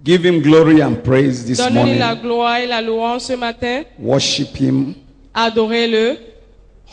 Give him glory and praise this Donnez-lui morning. la gloire et la louange ce matin. Worship him. Adorez-le.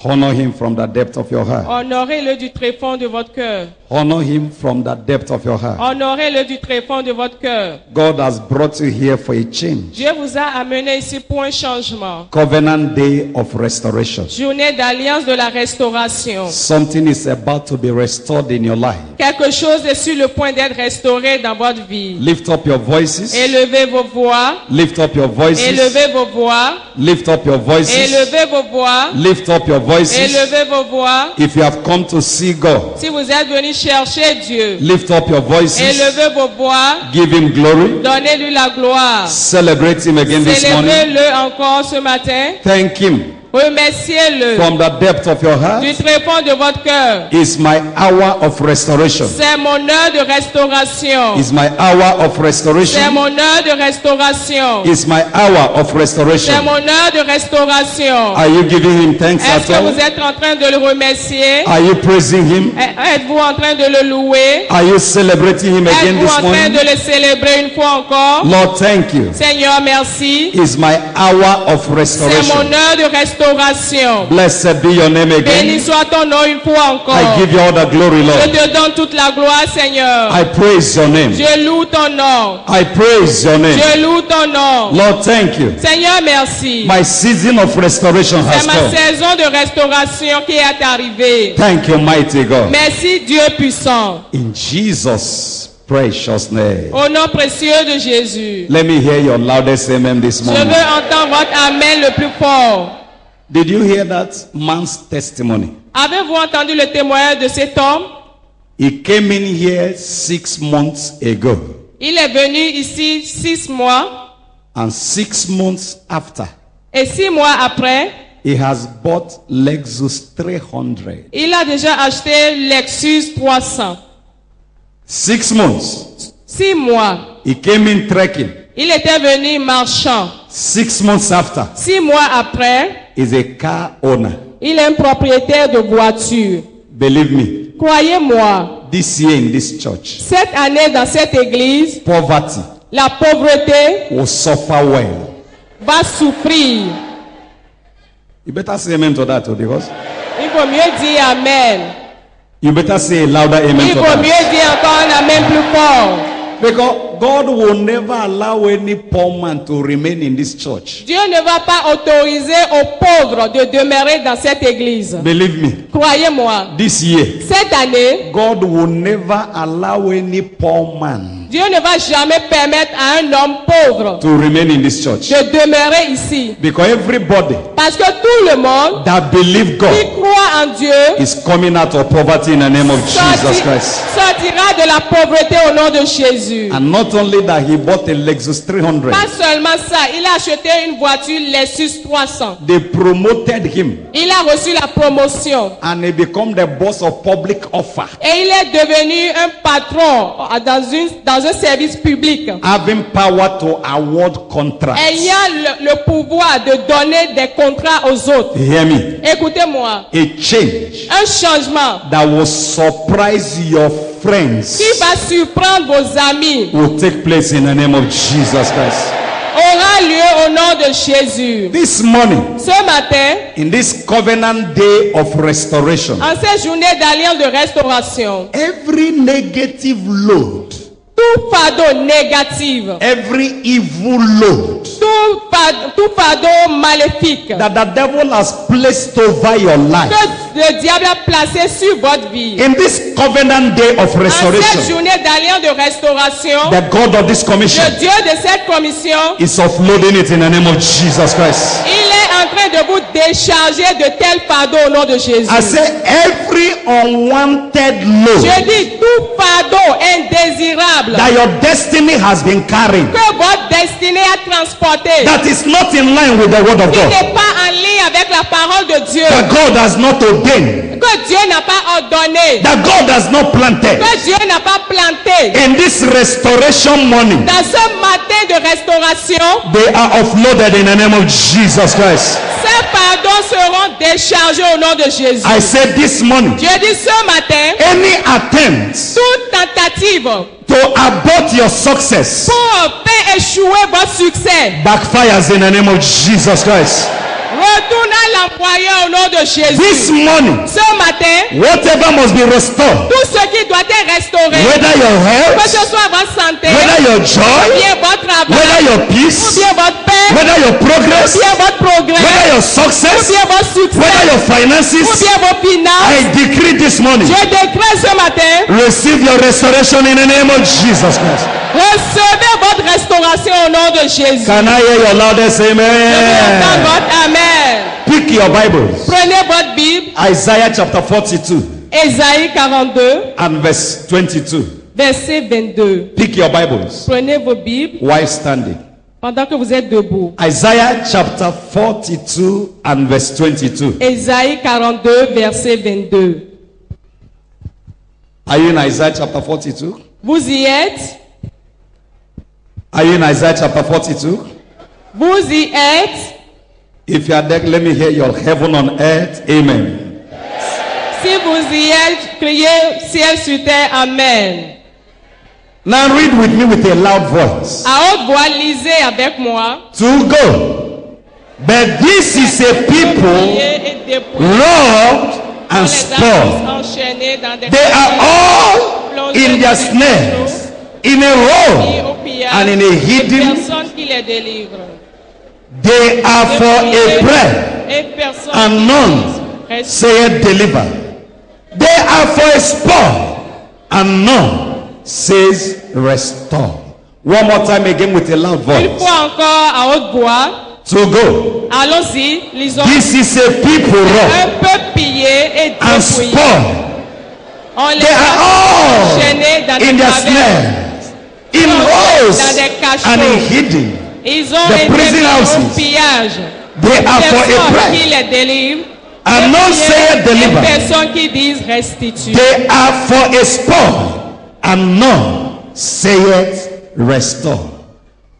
Honor him from the depth of your heart. Honorez-le du tréfonds de votre cœur. Honor him from the depth of your heart. Honorez-le du tréfonds de votre cœur. God has brought you here for a change. Dieu vous a amené ici pour un changement. Covenant day of restoration. Journée d'alliance de la restauration. Something is about to be restored in your life. Quelque chose est sur le point d'être restauré dans votre vie. Lift up your voices. Élevez vos voix. Lift up your voices. Élevez vos voix. Lift up your voices. Élevez vos voix. Lift up your voices. Élevez vos voix. If you have come to see God, Si vous êtes venu chercher Dieu, lift up your voices. élevez vos voix. Give him glory. Donnez-lui la gloire. Celebrate him again this morning. Célébrez-le encore ce matin. Thank him Remerciez-le from the depth of your heart. du tréfonds de votre cœur. Is my hour of restoration. C'est mon heure de restauration. Is my hour of C'est restoration. mon heure de restauration. Is my hour of C'est restoration. mon heure de restauration. Are you giving him thanks Est-ce at que vous all? êtes en train de le remercier? Are you praising him? Êtes-vous en train de le louer? Are you celebrating him again Êtes-vous this en train morning? de le célébrer une fois encore? Lord, thank you. Seigneur, merci. Is my hour of C'est mon restoration. heure de restauration. Blessed be your name Béni again. soit ton nom une fois encore. I give you all the glory, Je Lord. te donne toute la gloire, Seigneur. I praise your name. Je loue ton nom. I praise your name. Je loue ton nom. Lord, thank you. Seigneur, merci. My season of restoration has C'est ma come. saison de restauration qui est arrivée. Thank you, mighty God. Merci, Dieu puissant. In Jesus' precious name. Au nom précieux de Jésus. Let me hear your loudest amen this Je morning. veux entendre votre amen le plus fort. Did you hear that man's testimony? Avez-vous entendu le témoignage de cet homme? He came in here 6 months ago. Il est venu ici 6 mois. And 6 months after, Et 6 mois après, he has bought Lexus 300. il a déjà acheté Lexus 300. 6 months. 6 mois. He came in trekking. Il était venu marchand. 6 months after, 6 mois après, he's a car owner. il est un propriétaire de voiture. Believe me, Croyez-moi, this year in this church, cette année dans cette église, poverty la pauvreté will suffer well. va souffrir. You better say amen to that, because Il vaut mieux dire amen. you better say a louder amen Il to vaut that. mieux dire encore un amen plus fort. Because God will never allow any poor man to remain in this church. Dieu ne va pas autoriser aux pauvres de demeurer dans cette église. Believe me, Croyez-moi, this year, cette année, God will never allow any poor man Dieu ne va jamais permettre à un homme pauvre to remain in this church. de demeurer ici. Because everybody Parce que tout le monde that believe qui God croit en Dieu is coming out of poverty in the name of Jesus Christ. sortira de la pauvreté au nom de Jésus. And not only that, he bought a Lexus 300. Pas seulement ça, il a acheté une voiture Lexus 300. They promoted him Il a reçu la promotion. and he became the boss of public offer, Et il est devenu un patron dans un service public. having power to award contracts. Ayant le pouvoir de donner des contrats aux autres. You hear me? Écoutez-moi. A change Un changement that will surprise your friends qui va surprendre vos amis will take place in the name of Jesus Christ. aura lieu au nom de Jésus. This morning, Ce matin, in this covenant day of restoration, en cette journée d'alliance de restauration, every negative load, tout fardeau négatif, every evil load tout fardeau maléfique that the devil has placed over your life, que le diable a placé sur votre vie, in this covenant day of en cette restoration, journée d'alliance de restauration, the God of this commission le Dieu de cette commission, is offloading it in the name of Jesus Christ. il est en train de vous décharger de tels fardeaux au nom de Jésus. I say every unwanted load Je dis tout fardeau indésirable that your destiny has been carrying, que votre destinée a transporté, that is not in line with the word of qui God, n'est pas en ligne avec la parole de Dieu, that God has not ordained, que Dieu n'a pas ordonné, that God has not planted. que Dieu n'a pas planté. In this restoration morning, Dans ce matin de restauration, they are offloaded in the name of Jesus Christ. ces pardons seront déchargés au nom de Jésus. I said this morning, Je dis ce matin, any attempt toute tentative to abort your success pour échouer votre succès. backfires in the name of Jesus Christ. Retourne à l'employeur au nom de Jésus. This morning, Ce matin, whatever must be restored, tout ce qui doit être restauré, whether your que health, ce soit votre santé, whether your ou joy, bien votre travail, whether your ou peace, bien votre paix, whether your ou progress, bien votre progrès, whether your ou success, bien votre succès, whether your ou finances, bien vos finances. I decree this morning, Je déclare ce matin, receive your restoration in the name of Jesus Christ. recevez votre restauration au nom de Jésus. Can I hear your loudest Je veux entendre amen? votre amen. Pick your Bibles. Prenez votre Bible, Isaiah chapter 42 Ésaïe 42, and verse 22. verset 22. Pick your Bibles. Prenez vos Bibles While standing. pendant que vous êtes debout. Isaiah chapter 42 and verse 22. Ésaïe 42, verset 22. Are you in Isaiah chapter 42? Vous y êtes? Are you in Isaiah chapter 42? Vous y êtes? If you are there, let me hear your heaven on earth. Amen. Si vous y êtes, criez ciel sur terre, amen. Now read with me with a loud voice. À haute voix, lisez avec moi. To go. But this is a people Priez et dépouillez robbed and les spoiled. arbres enchaînés dans des They are all in their plongés snares, in a row, au pillage, and in a hidden. personne qui les délivre. They are for a prayer, Et personne and none reste. saith deliver. They are for a spoil, and none says restore. One more time again with a loud Une voice. fois encore à haute voix. To go. Allons-y, lisons. This is a people robbed Un peu pillé et and dépouillé. spoiled. On les They are a enchaînés dans all des in their cavernes. snares, in Dans rows, des cachots. and in hidden. Ils ont The été prison mis houses. au pillage. They are for a Personne prayer, qui les délivre. and none saith Et deliver. personne qui dise restitue. They are for a spoil, and none saith restore.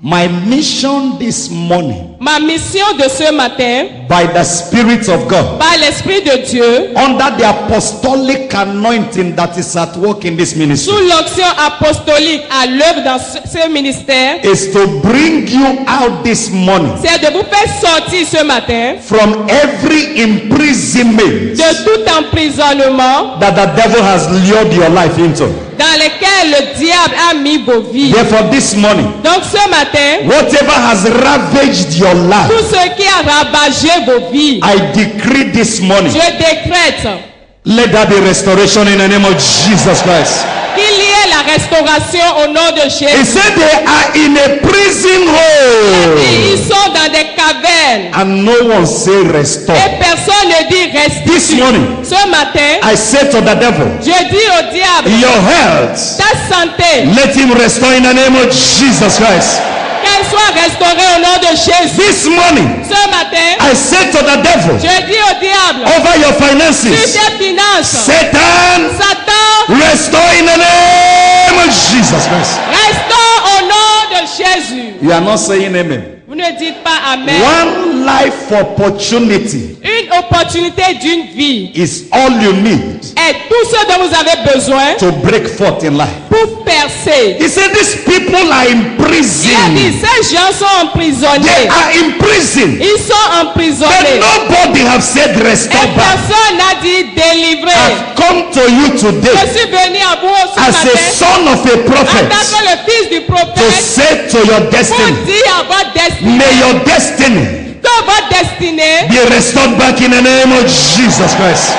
My mission this morning, Ma mission de ce matin, by the Spirit of God, par l'Esprit de Dieu, under the apostolic anointing that is at work in this ministry, sous l'onction apostolique à l'œuvre dans ce ministère, is to bring you out this morning c'est de vous faire sortir ce matin from every imprisonment de tout emprisonnement that the devil has lured your life into. dans lequel le diable a mis vos vies. Therefore, this morning, Donc ce matin, whatever has ravaged your life, tout ce qui a ravagé vos vies, I decree this morning, je décrète let there be restoration in the name of Jesus Christ. qu'il y ait la restauration au nom de He Jésus. said they are in a prison hole, Ils sont dans des cavernes and no one say restore. et personne ne dit This restitue. morning, Ce matin, I said to the devil, je dis au diable, your health, ta santé, let him restore in the name of Jesus Christ. qu'elle soit restaurée au nom de Jésus. This morning, Ce matin, I said to the devil, je dis au diable, over your sur finances, tes finances, Satan, Satan, restore in the name of Jesus Christ. restaure au nom de Jésus. You are not saying amen. Vous ne dites pas amen. One life opportunity Une opportunité d'une vie is all you need est tout ce dont vous avez besoin to break forth in life. pour percer. He said these people are in Il a dit, prison. ces gens sont They emprisonnés. are in prison. Ils sont But emprisonnés. nobody have said Et restore back. personne n'a dit délivrer. I've come to you Je today suis venu à vous ce as a matin son of a en tant prophet que le fils du to prophète say to your pour destiny, dire à votre destinée may your destiny que votre destinée be restored back in the name of Jesus Christ.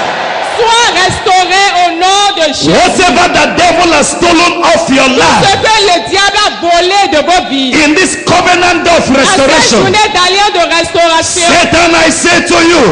soit restaurée au nom de Jésus. Whatever the devil has stolen off your Ce life que le diable a volé de vos vies. in this covenant of À cette restoration, journée d'alliance de restauration, Satan, I say to you,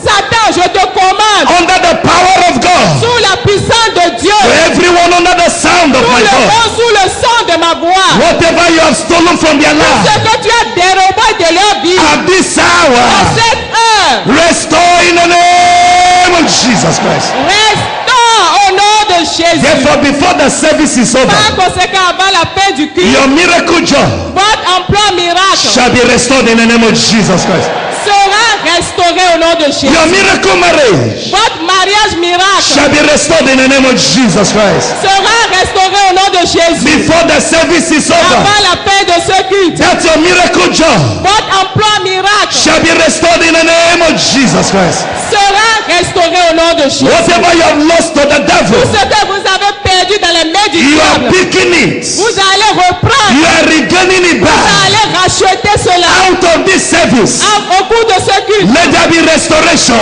Satan, je te commande, under the power of God, sous la puissance de Dieu, to everyone under the sound of sous my le voice, vent, sous le sang de ma voix, whatever you have stolen from their ce life que tu as dérobé de leur vie, at this à hour, cette heure, restore in the name of Jesus Christ. restaure au nom de Jésus. Therefore, before the service is Par over, conséquent, avant la fin du culte, your miracle job votre emploi miracle shall be restored in the name of Jesus Christ. sera restauré au nom de Jésus. Your miracle marriage Votre mariage miracle shall be restored in the name of Jesus Christ. sera restauré au nom de Jésus. Before the service is over, Avant la fin de ce culte, that your miracle job votre emploi miracle shall be restored in the name of Jesus Christ. sera restauré au nom de Jésus. Whatever you have lost to the devil, Tout ce que vous avez perdu dans les mains du you are diable, picking it. vous allez reprendre, You are regaining it vous back allez racheter cela out of this service. au cours de ce culte. Let there be restoration.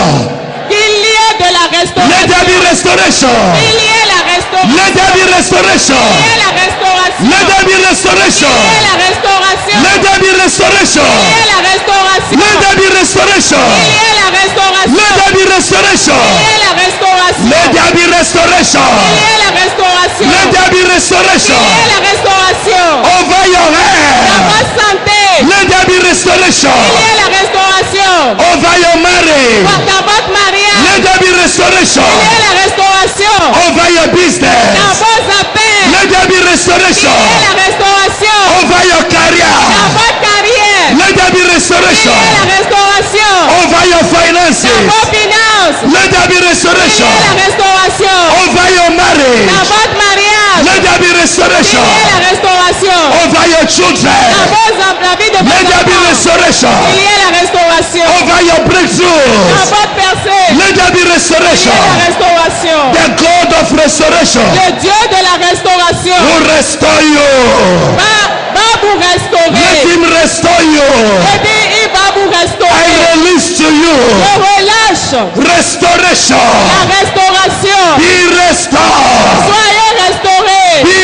Il y ait de la Let restauration. there be restoration. Il y ait la restauration. Let there be restoration. Il y ait la restauration. Let there be restoration. Il y ait la restauration. Let there be restoration. Il y ait la restauration. Let there be restoration. Il y ait la restauration. Let there be restoration. Il y ait la restauration. Let there be restoration. Il y ait la restauration. Let there be Il restoration y ait la restauration. over your Dans head. votre santé. Let there be restoration Il y ait la restauration. over your marriage. Dans votre mariage. Let there be restoration Il y ait la restauration. over your Dans business. vos affaires. Let there be Il y restoration ait la restauration. over your Dans career. votre carrière. Let there be Il y restoration ait la restauration. over your Dans finances. vos finances. Let there be Il y restoration ait la restauration. over your Dans marriage. votre mariage. Let there be Il y restoration ait la restauration. over your Dans children. la vie de vos Let there be enfants. restoration Il y ait la restauration. over your Dans breakthroughs. votre percée. Let there be Il y ait restoration. la restauration. The God of restoration Le Dieu de la restauration will restore you. va vous Let restaurer. him restore you. Et puis il va vous I restaurer. release to you Je relâche restoration. la restauration. Be restored. Soyez restaurés. Be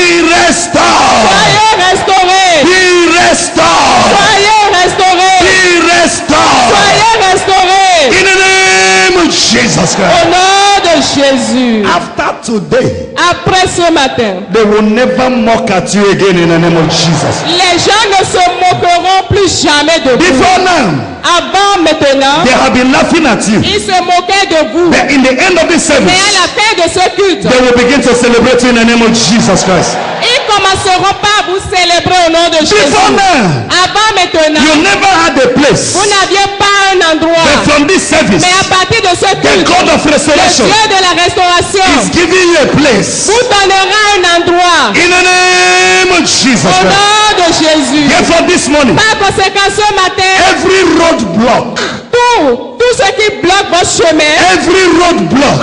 restored. Soyez restaurés. Be restored. Soyez restaurés. Be restored. Soyez restaurés. In the name of Jesus Christ. Au nom de Jésus. After today, Après ce matin, they will never mock at you again in the name of Jesus. les gens ne se moqueront plus jamais de vous. Before now, Avant maintenant, they have been laughing at you. ils se moquaient de vous. But in the end of this Mais à service, la fin de ce culte, they will begin to celebrate you in the name of Jesus Christ. ils commenceront par vous célébrer au nom de Jésus. Before now, Avant maintenant, you never had a place. vous n'aviez pas un endroit. But from this service, Mais à partir de ce the culte, God of le restoration Dieu de la restauration is giving you a place. vous donnera un endroit In the name of Jesus au Christ. nom de Jésus. Therefore this morning, Par conséquent, ce matin, every roadblock, tout ce qui bloque votre chemin, every roadblock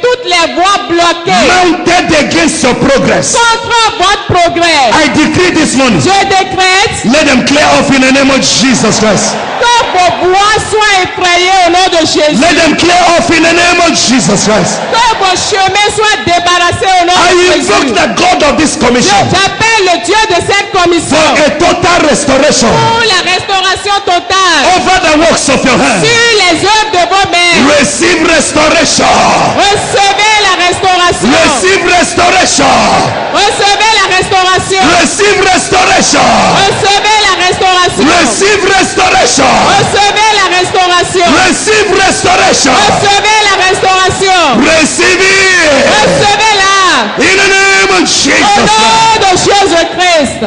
toutes les voies bloquées mounted against your progress, contre votre progrès, I decree this morning, je décrète let them clear off in the name of Jesus Christ. que vos voies soient effrayées au nom de Jésus. Let them clear off in the name of Jesus Christ. Que vos chemins soient débarrassés au nom I de invoke Jésus. the God of this commission J'appelle le Dieu de cette commission for a total restoration pour la restauration totale over the works of your hand. sur les œuvres de vos mains. Receive restoration. Recevez la restauration. Receive restoration. Recevez la restauration. Receive restoration. Recevez la restauration. Receive restoration. Recevez la restauration. Receive restoration. Recevez la restauration. Receive it. Recevez-la. In the name of Au Jesus. nom de Jésus-Christ.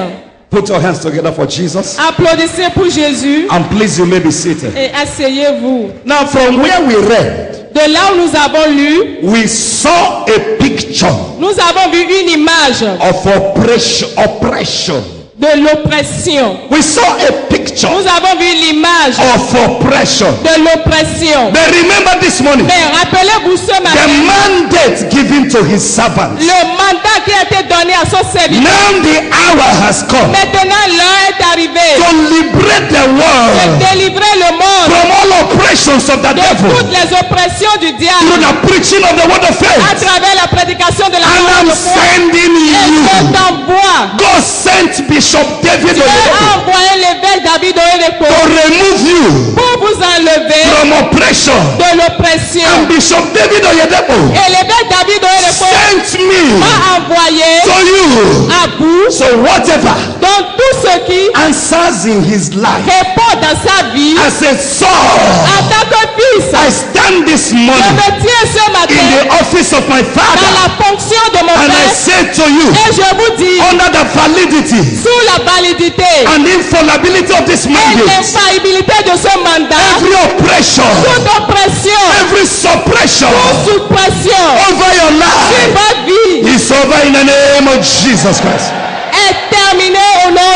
Put your hands together for Jesus. Applaudissez pour Jésus And please, you may be seated. et asseyez-vous. Now, from where we read, De là où nous avons lu, we saw a picture nous avons vu une image of oppression. de l'oppression. We saw a picture Nous avons vu l'image of oppression. de l'oppression. But remember this morning, Mais rappelez-vous ce the matin, mandate given to his servants. le mandat qui a été donné à son serviteur. Now the hour has come Maintenant, l'heure est arrivée to liberate the de world délivrer le monde from all oppressions of the de devil toutes les oppressions du through diable the preaching of the word of à faith. travers la prédication de la And parole I'm de foi. sending Et you. je t'envoie. God sent Bishop David Dieu a Oyedepo envoyé l'évêque David to Oyedepo remove you pour vous enlever from oppression. de l'oppression. And Bishop David Oyedepo Et l'évêque David Oyedepo sent me m'a envoyé to you. à vous. So whatever Donc tout ce qui answers in his life répond dans sa vie as a son. en tant que fils. I stand this Je morning me tiens ce in matin the office of my dans Father, la fonction de mon and I Père say to you, et je vous dis, under the validity sous la validité and infallibility of this et mandate, l'infaillibilité de ce mandat, every oppression, toute oppression, every suppression toute suppression over your sur life votre vie is over in the name of Jesus Christ. est terminée au nom